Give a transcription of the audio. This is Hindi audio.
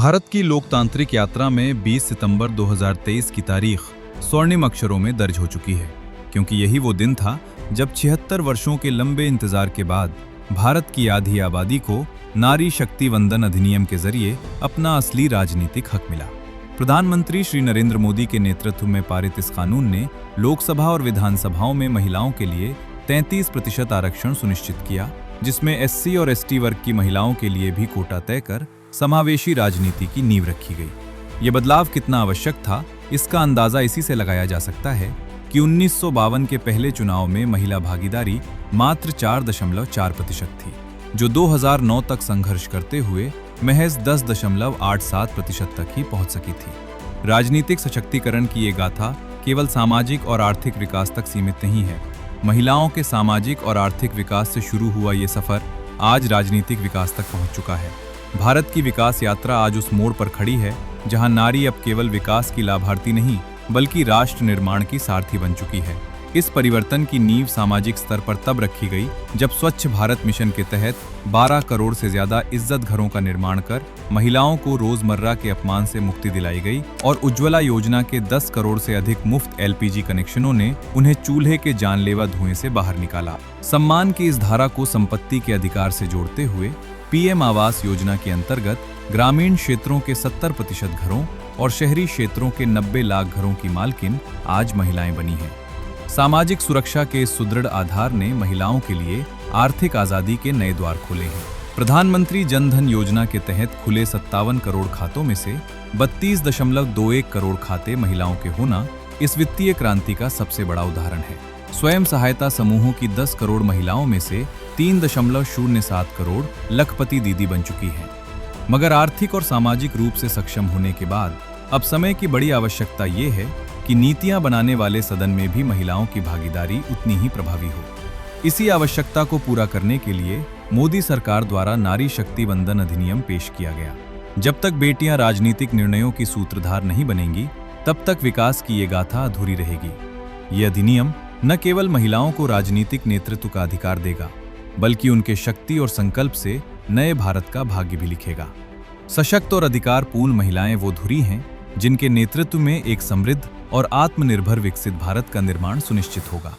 भारत की लोकतांत्रिक यात्रा में 20 सितंबर 2023 की तारीख स्वर्णिम अक्षरों में दर्ज हो चुकी है, क्योंकि यही वो दिन था जब 76 वर्षों के लंबे इंतजार के बाद भारत की आधी आबादी को नारी शक्ति वंदन अधिनियम के जरिए अपना असली राजनीतिक हक मिला। प्रधानमंत्री श्री नरेंद्र मोदी के नेतृत्व में पारित इस कानून ने लोकसभा और विधानसभाओं में महिलाओं के लिए 33% आरक्षण सुनिश्चित किया, जिसमें एससी और एसटी वर्ग की महिलाओं के लिए भी कोटा तय कर समावेशी राजनीति की नींव रखी गई। ये बदलाव कितना आवश्यक था, इसका अंदाजा इसी से लगाया जा सकता है कि 1952 के पहले चुनाव में महिला भागीदारी मात्र 4.4% थी, जो 2009 तक संघर्ष करते हुए महज 10.87% तक ही पहुंच सकी थी। राजनीतिक सशक्तिकरण की ये गाथा केवल सामाजिक और आर्थिक विकास तक सीमित नहीं है। महिलाओं के सामाजिक और आर्थिक विकास से शुरू हुआ ये सफर आज राजनीतिक विकास तक पहुंच चुका है। भारत की विकास यात्रा आज उस मोड़ पर खड़ी है जहां नारी अब केवल विकास की लाभार्थी नहीं, बल्कि राष्ट्र निर्माण की सारथी बन चुकी है। इस परिवर्तन की नींव सामाजिक स्तर पर तब रखी गई जब स्वच्छ भारत मिशन के तहत 12 करोड़ से ज्यादा इज्जत घरों का निर्माण कर महिलाओं को रोजमर्रा के अपमान से मुक्ति दिलाई गई और उज्ज्वला योजना के 10 करोड़ से अधिक मुफ्त एलपीजी कनेक्शनों ने उन्हें चूल्हे के जानलेवा धुएं से बाहर निकाला। सम्मान की इस धारा को संपत्ति के अधिकार से जोड़ते हुए पीएम आवास योजना के अंतर्गत ग्रामीण क्षेत्रों के 70% घरों और शहरी क्षेत्रों के 90 लाख घरों की मालकिन आज महिलाएं बनी हैं। सामाजिक सुरक्षा के इस सुदृढ़ आधार ने महिलाओं के लिए आर्थिक आजादी के नए द्वार खोले हैं। प्रधानमंत्री जन धन योजना के तहत खुले 57 करोड़ खातों में से 32.21 करोड़ खाते महिलाओं के होना इस वित्तीय क्रांति का सबसे बड़ा उदाहरण है। स्वयं सहायता समूहों की 10 करोड़ महिलाओं में से 3.07 करोड़ लखपति दीदी बन चुकी हैं। मगर आर्थिक और सामाजिक रूप से सक्षम होने के बाद अब समय की बड़ी आवश्यकता ये है कि नीतियां बनाने वाले सदन में भी महिलाओं की भागीदारी उतनी ही प्रभावी हो। इसी आवश्यकता को पूरा करने के लिए मोदी सरकार द्वारा नारी शक्ति वंदन अधिनियम पेश किया गया। जब तक बेटियां राजनीतिक निर्णयों की सूत्रधार नहीं बनेंगी, तब तक विकास की ये गाथा अधूरी रहेगी। ये अधिनियम न केवल महिलाओं को राजनीतिक नेतृत्व का अधिकार देगा, बल्कि उनके शक्ति और संकल्प से नए भारत का भाग्य भी लिखेगा। सशक्त और अधिकारपूर्ण महिलाएं वो धुरी हैं जिनके नेतृत्व में एक समृद्ध और आत्मनिर्भर विकसित भारत का निर्माण सुनिश्चित होगा।